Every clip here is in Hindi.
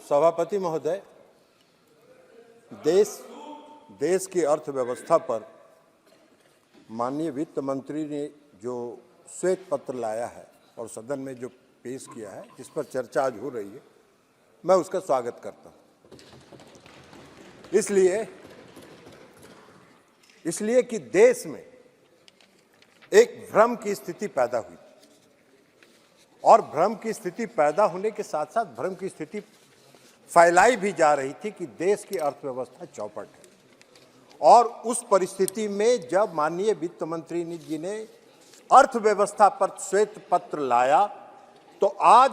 सभापति महोदय, देश की अर्थव्यवस्था पर माननीय वित्त मंत्री ने जो श्वेत पत्र लाया है और सदन में जो पेश किया है, जिस पर चर्चा आज हो रही है, मैं उसका स्वागत करता हूं। इसलिए कि देश में एक भ्रम की स्थिति पैदा हुई और भ्रम की स्थिति पैदा होने के साथ साथ भ्रम की स्थिति फैलाई भी जा रही थी कि देश की अर्थव्यवस्था चौपट है। और उस परिस्थिति में जब माननीय वित्त मंत्री जी ने अर्थव्यवस्था पर श्वेत पत्र लाया तो आज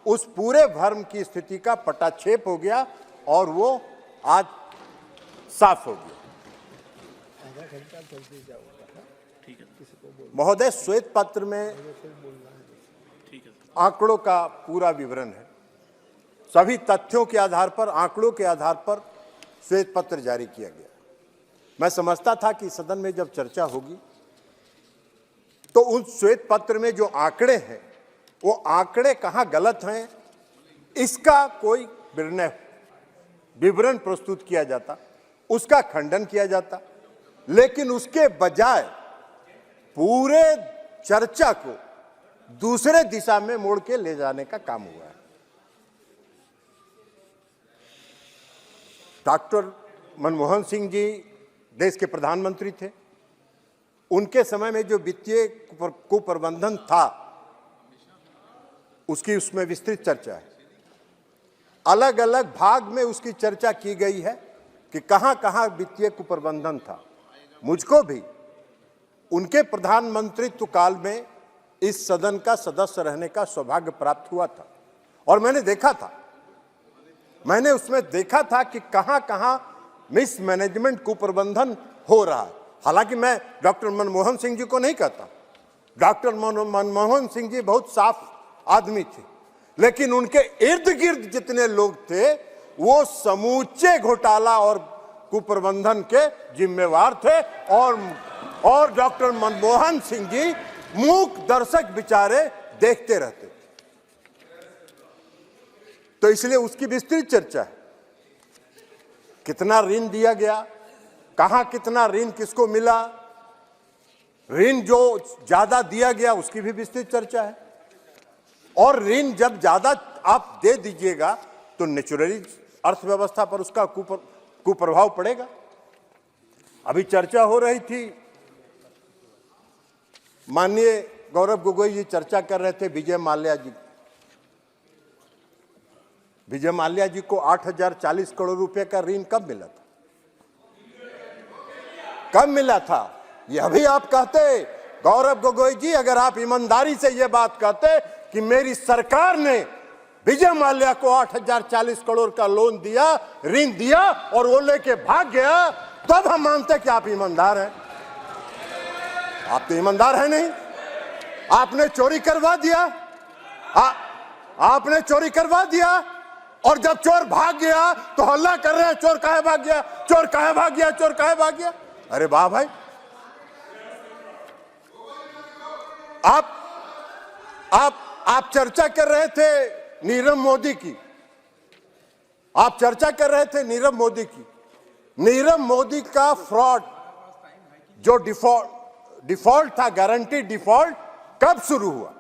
उस पूरे भ्रम की स्थिति का पटाक्षेप हो गया और वो आज साफ हो गया। महोदय, श्वेत पत्र में आंकड़ों का पूरा विवरण है। सभी तथ्यों के आधार पर, आंकड़ों के आधार पर श्वेत पत्र जारी किया गया। मैं समझता था कि सदन में जब चर्चा होगी तो उस श्वेत पत्र में जो आंकड़े हैं वो आंकड़े कहां गलत हैं इसका कोई विवरण प्रस्तुत किया जाता, उसका खंडन किया जाता, लेकिन उसके बजाय पूरे चर्चा को दूसरे दिशा में मोड़ के ले जाने का काम हुआ है। डॉक्टर मनमोहन सिंह जी देश के प्रधानमंत्री थे। उनके समय में जो वित्तीय कुप्रबंधन था उसकी उसमें विस्तृत चर्चा है। अलग अलग भाग में उसकी चर्चा की गई है कि कहां कहां वित्तीय कुप्रबंधन था। मुझको भी उनके प्रधानमंत्रित्व काल में इस सदन का सदस्य रहने का सौभाग्य प्राप्त हुआ था और मैंने उसमें देखा था कि कहां कहां मिसमैनेजमेंट कुप्रबंधन हो रहा है। हालांकि मैं डॉक्टर मनमोहन सिंह जी को नहीं कहता, डॉक्टर मनमोहन सिंह जी बहुत साफ आदमी थे, लेकिन उनके इर्द गिर्द जितने लोग थे वो समूचे घोटाला और कुप्रबंधन के जिम्मेवार थे और डॉक्टर मनमोहन सिंह जी मूक दर्शक बेचारे देखते रहते। तो इसलिए उसकी विस्तृत चर्चा है। कितना ऋण दिया गया, कहां कितना ऋण किसको मिला, ऋण जो ज्यादा दिया गया उसकी भी विस्तृत चर्चा है। और ऋण जब ज्यादा आप दे दीजिएगा तो नेचुरली अर्थव्यवस्था पर उसका कुप्रभाव पड़ेगा। अभी चर्चा हो रही थी, माननीय गौरव गोगोई जी चर्चा कर रहे थे विजय माल्या जी को 8,040 करोड़ रुपए का ऋण कब मिला था? यह भी आप कहते गौरव गोगोई जी, अगर आप ईमानदारी से यह बात कहते कि मेरी सरकार ने विजय माल्या को 8,040 करोड़ का लोन दिया, ऋण दिया और वो लेके भाग गया, तब हम मानते कि आप ईमानदार हैं। आप तो ईमानदार हैं नहीं। आपने चोरी करवा दिया, आपने चोरी करवा दिया और जब चोर भाग गया तो हल्ला कर रहे हैं चोर काहे भाग गया, चोर काहे भाग गया, चोर काहे भाग गया। अरे वाह भाई, आप चर्चा कर रहे थे नीरव मोदी की, आप चर्चा कर रहे थे नीरव मोदी का फ्रॉड जो डिफॉल्ट था, गारंटी डिफॉल्ट कब शुरू हुआ?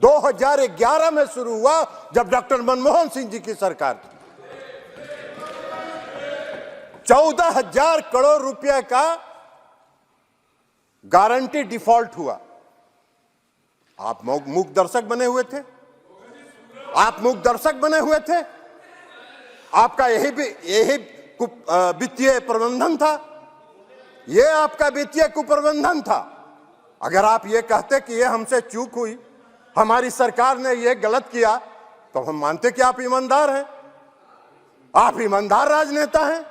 2011 में शुरू हुआ जब डॉक्टर मनमोहन सिंह जी की सरकार थी। 14,000 करोड़ रुपए का गारंटी डिफॉल्ट हुआ। आप मूक दर्शक बने हुए थे, आपका यही वित्तीय प्रबंधन था, ये आपका वित्तीय कुप्रबंधन था। अगर आप ये कहते कि ये हमसे चूक हुई, हमारी सरकार ने ये गलत किया, तो हम मानते कि आप ईमानदार हैं, आप ईमानदार राजनेता हैं।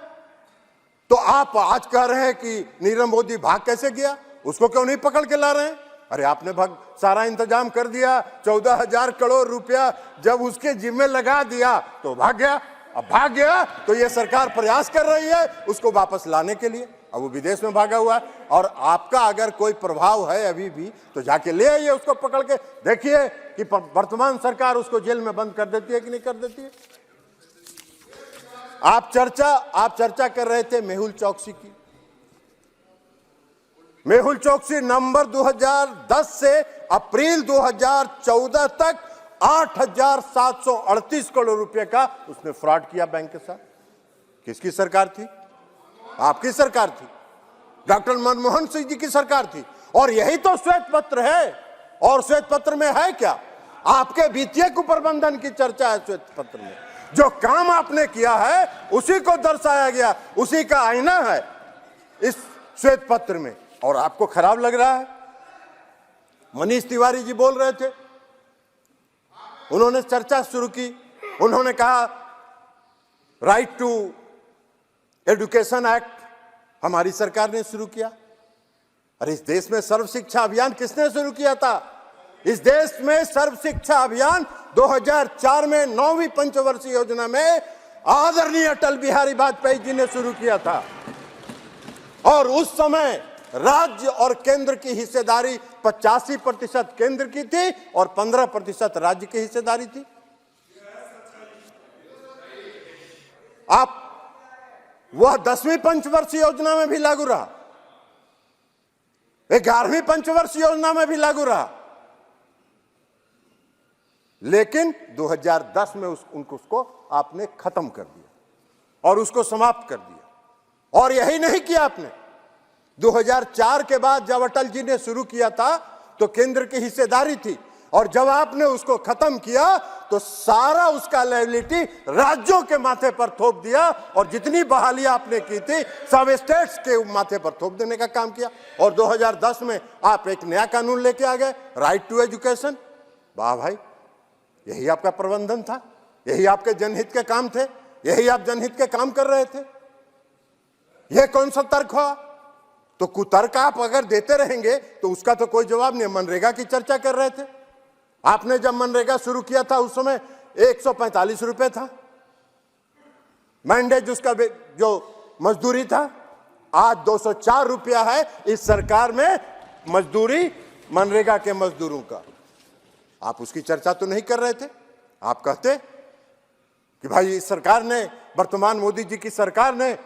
तो आप आज कह रहे हैं कि नीरव मोदी भाग कैसे गया, उसको क्यों नहीं पकड़ के ला रहे हैं? अरे आपने सारा इंतजाम कर दिया, 14,000 करोड़ रुपया जब उसके जिम्मे लगा दिया तो भाग गया। अब भाग गया तो ये सरकार प्रयास कर रही है उसको वापस लाने के लिए। अब वो विदेश में भागा हुआ है और आपका अगर कोई प्रभाव है अभी भी तो जाके ले आइए उसको पकड़ के, देखिए कि वर्तमान सरकार उसको जेल में बंद कर देती है कि नहीं कर देती है। आप चर्चा कर रहे थे मेहुल चौकसी की। मेहुल चौकसी नवंबर 2010 से अप्रैल 2014 तक 8,738 करोड़ रुपए का उसने फ्रॉड किया बैंक के साथ। किसकी सरकार थी? आपकी सरकार थी, डॉक्टर मनमोहन सिंह जी की सरकार थी। और यही तो श्वेत पत्र है। और श्वेत पत्र में है क्या? आपके वित्तीय कुप्रबंधन की चर्चा है श्वेत पत्र में। जो काम आपने किया है उसी को दर्शाया गया, उसी का आईना है इस श्वेत पत्र में। और आपको खराब लग रहा है। मनीष तिवारी जी बोल रहे थे, उन्होंने चर्चा शुरू की। उन्होंने कहा राइट टू एजुकेशन एक्ट हमारी सरकार ने शुरू किया। अरे इस देश में सर्व शिक्षा अभियान किसने शुरू किया था? इस देश में सर्व शिक्षा अभियान 2004 में 9वीं पंचवर्षीय योजना में आदरणीय अटल बिहारी वाजपेयी जी ने शुरू किया था। और उस समय राज्य और केंद्र की हिस्सेदारी 85% केंद्र की थी और 15% राज्य की हिस्सेदारी थी। आप वह 10वीं पंचवर्षीय योजना में भी लागू रहा, 11वीं पंचवर्षीय योजना में भी लागू रहा। लेकिन 2010 में उसको आपने खत्म कर दिया और उसको समाप्त कर दिया। और यही नहीं किया आपने। 2004 के बाद जब अटल जी ने शुरू किया था तो केंद्र की हिस्सेदारी थी, और जब आपने उसको खत्म किया तो सारा उसका लायबिलिटी राज्यों के माथे पर थोप दिया। और जितनी बहाली आपने की थी सब स्टेट्स के माथे पर थोप देने का काम किया। और 2010 में आप एक नया कानून लेके आ गए, राइट टू एजुकेशन। वाह भाई, यही आपका प्रबंधन था, यही आपके जनहित के काम थे, यही आप जनहित के काम कर रहे थे। यह कौन सा तर्क हुआ? तो कुतर्क आप अगर देते रहेंगे तो उसका तो कोई जवाब नहीं। मनरेगा की चर्चा कर रहे थे। आपने जब मनरेगा शुरू किया था उस समय 145 रुपए था मैंडेज, उसका जो मजदूरी था। आज 204 रुपया है इस सरकार में मजदूरी मनरेगा के मजदूरों का। आप उसकी चर्चा तो नहीं कर रहे थे। आप कहते कि भाई इस सरकार ने, वर्तमान मोदी जी की सरकार ने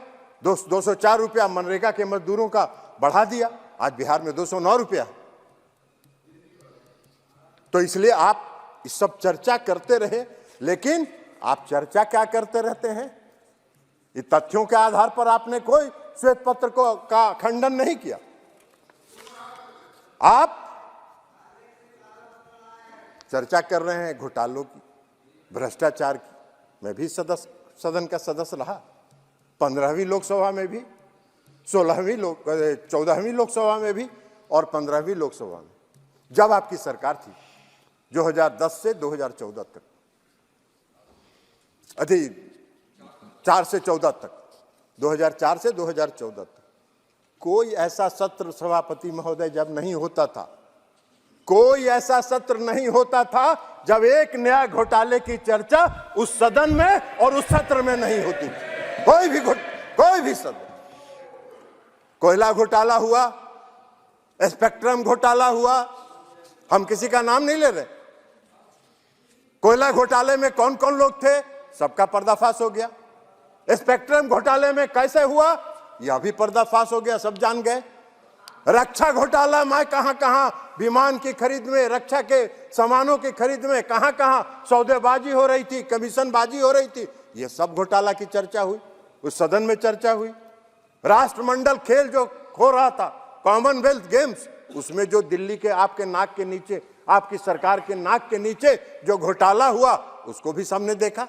204 रुपया मनरेगा के मजदूरों का बढ़ा दिया। आज बिहार में 209 रुपया। तो इसलिए आप इस सब चर्चा करते रहे, लेकिन आप चर्चा क्या करते रहते हैं? ये तथ्यों के आधार पर आपने कोई श्वेत पत्र का खंडन नहीं किया। आप चर्चा कर रहे हैं घोटालों की, भ्रष्टाचार की। मैं भी सदन का सदस्य रहा, 15वीं लोकसभा में भी, 14वीं लोकसभा में भी और 15वीं लोकसभा में, जब आपकी सरकार थी 2010 से 2014 तक, 4 से 14 तक, 2004 से 2014 तक कोई ऐसा सत्र सभापति महोदय जब नहीं होता था, कोई ऐसा सत्र नहीं होता था जब एक नया घोटाले की चर्चा उस सदन में और उस सत्र में नहीं होती थी। कोई भी सदन। कोयला घोटाला हुआ, स्पेक्ट्रम घोटाला हुआ, हम किसी का नाम नहीं ले रहे। कोयला घोटाले में कौन कौन लोग थे सबका पर्दाफाश हो गया। स्पेक्ट्रम घोटाले में कैसे हुआ यह भी पर्दाफाश हो गया, सब जान गए। रक्षा घोटाला में कहां विमान की खरीद में, रक्षा के सामानों की खरीद में कहां सौदेबाजी हो रही थी, कमीशनबाजी हो रही थी, यह सब घोटाला की चर्चा हुई, उस सदन में चर्चा हुई। राष्ट्रमंडल खेल जो हो रहा था, कॉमनवेल्थ गेम्स, उसमें जो दिल्ली के आपके नाक के नीचे, आपकी सरकार के नाक के नीचे जो घोटाला हुआ उसको भी सबने देखा,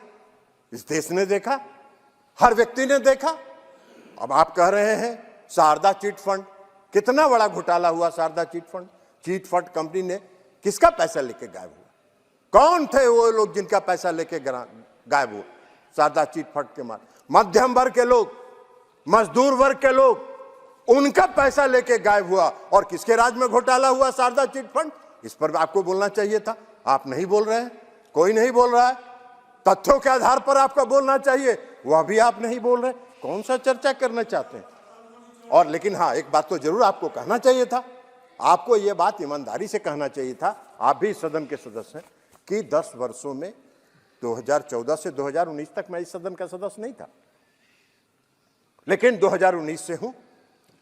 इस देश ने देखा, हर व्यक्ति ने देखा। अब आप कह रहे हैं शारदा चिट फंड, कितना बड़ा घोटाला हुआ Sharda chit fund. Chit fund company ने किसका पैसा लेके गायब हुआ? कौन थे वो लोग जिनका पैसा लेके गायब हुआ शारदा चिट फंड के मार? मध्यम वर्ग के लोग, मजदूर वर्ग के लोग, उनका पैसा लेके गायब हुआ। और किसके राज में घोटाला हुआ शारदा चिट फंड? इस पर आपको बोलना चाहिए था, आप नहीं बोल रहे हैं, कोई नहीं बोल रहा है। तथ्यों के आधार पर आपको बोलना चाहिए, वह भी आप नहीं बोल रहे। कौन सा चर्चा करना चाहते हैं? और लेकिन हाँ, एक बात तो जरूर आपको कहना चाहिए था, आपको यह बात ईमानदारी से कहना चाहिए था, आप भी सदन के सदस्य हैं, कि 10 वर्षों में 2014 से 2019 तक मैं इस सदन का सदस्य नहीं था। लेकिन 2019 से हूं,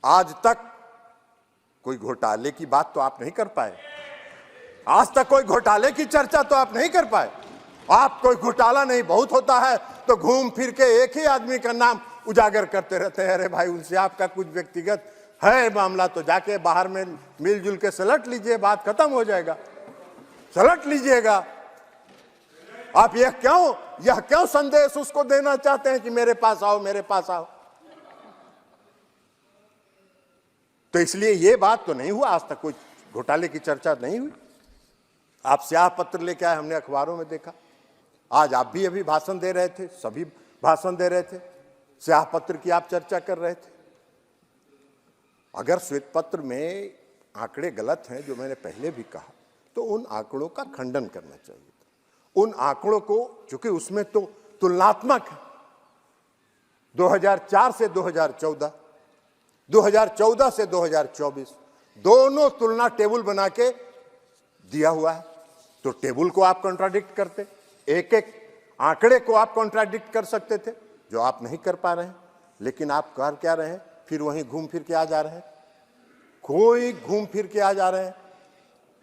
आज तक कोई घोटाले की बात तो आप नहीं कर पाए। आज तक कोई घोटाले की चर्चा तो आप नहीं कर पाए। आप कोई घोटाला नहीं बहुत होता है तो घूम फिर के एक ही आदमी का नाम उजागर करते रहते हैं। अरे भाई, उनसे आपका कुछ व्यक्तिगत है मामला तो जाके बाहर में मिलजुल के सलट लीजिए, बात खत्म हो जाएगा, सलट लीजिएगा। आप यह क्यों संदेश उसको देना चाहते हैं कि मेरे पास आओ, मेरे पास आओ? तो इसलिए यह बात तो नहीं हुआ, आज तक कोई घोटाले की चर्चा नहीं हुई। आप स्याह पत्र लेके आए, हमने अखबारों में देखा। आज आप भी अभी भाषण दे रहे थे, सभी भाषण दे रहे थे, स्याह पत्र की आप चर्चा कर रहे थे। अगर श्वेत पत्र में आंकड़े गलत हैं, जो मैंने पहले भी कहा, तो उन आंकड़ों का खंडन करना चाहिए था। उन आंकड़ों को, चूंकि उसमें तो तुलनात्मक है, 2004 से 2014, 2014 से 2024 दोनों तुलना टेबल बना के दिया हुआ है। तो टेबल को आप कॉन्ट्राडिक्ट करते, एक एक आंकड़े को आप कॉन्ट्राडिक्ट कर सकते थे, जो आप नहीं कर पा रहे हैं। लेकिन आप कर क्या रहे हैं? फिर वहीं घूम फिर के आ जा रहे हैं। कोई घूम फिर के आ जा रहे हैं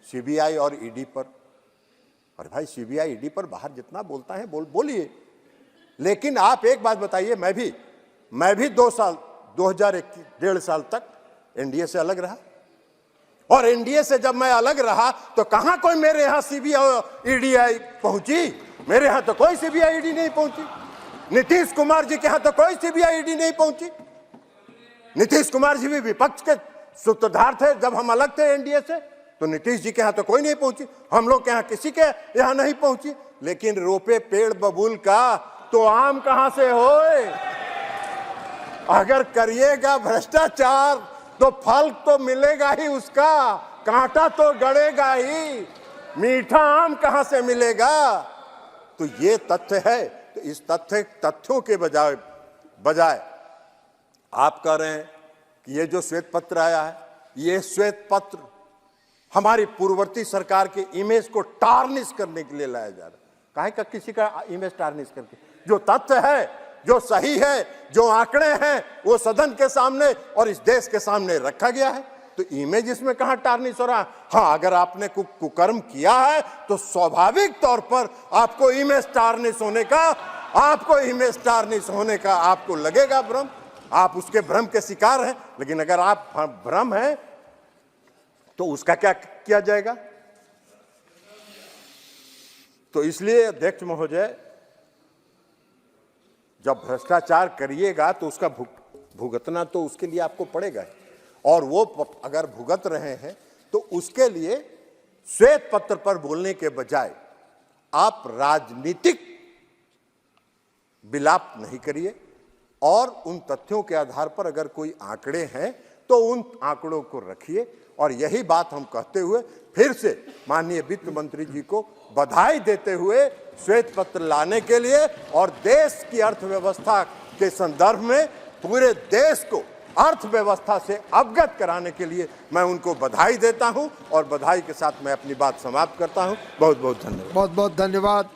सीबीआई और ईडी पर। अरे भाई, सीबीआई ईडी पर बाहर जितना बोलता है बोलिए, लेकिन आप एक बात बताइए, मैं भी 2 साल 1.5 साल तक एनडीए से अलग रहा, और एनडीए से जब मैं अलग रहा तो कहां कोई मेरे यहां सीबीआई ईडी पहुंची? मेरे यहां तो कोई सीबीआई ईडी नहीं पहुंची। नीतीश कुमार जी के यहां तो कोई सीबीआई ईडी नहीं पहुंची। नीतीश कुमार जी भी विपक्ष के सूत्रधार थे जब हम अलग थे एनडीए से, तो नीतीश जी के यहां तो कोई नहीं पहुंची, हम लोग के यहां किसी के यहां नहीं पहुंची। लेकिन रोपे पेड़ बबूल का तो आम कहां से होए? अगर करिएगा भ्रष्टाचार तो फल तो मिलेगा ही उसका, कांटा तो गड़ेगा ही, मीठा आम कहां से मिलेगा? तो ये तथ्य है। तो इस तथ्यों के बजाय आप कह रहे हैं कि ये जो श्वेत पत्र आया है, ये श्वेत पत्र हमारी पूर्ववर्ती सरकार के इमेज को टार्निश करने के लिए लाया जा रहा है। काहे का किसी का इमेज टार्निश करके? जो तथ्य है, जो सही है, जो आंकड़े हैं, वो सदन के सामने और इस देश के सामने रखा गया है। तो इमेज इसमें कहां टार्निश हो रहा है? हाँ, अगर आपने कुकर्म किया है तो स्वाभाविक तौर पर आपको इमेज टार्निश होने का आपको लगेगा भ्रम, आप उसके भ्रम के शिकार हैं। लेकिन अगर आप भ्रम हैं तो उसका क्या किया जाएगा? तो इसलिए अध्यक्ष महोदय, जब भ्रष्टाचार करिएगा तो उसका भुगतना तो उसके लिए आपको पड़ेगा, और वो अगर भुगत रहे हैं तो उसके लिए श्वेत पत्र पर बोलने के बजाय आप राजनीतिक विलाप नहीं करिए, और उन तथ्यों के आधार पर अगर कोई आंकड़े हैं तो उन आंकड़ों को रखिए। और यही बात हम कहते हुए फिर से माननीय वित्त मंत्री जी को बधाई देते हुए श्वेत पत्र लाने के लिए और देश की अर्थव्यवस्था के संदर्भ में पूरे देश को अर्थव्यवस्था से अवगत कराने के लिए मैं उनको बधाई देता हूं, और बधाई के साथ मैं अपनी बात समाप्त करता हूं। बहुत बहुत धन्यवाद। बहुत बहुत धन्यवाद।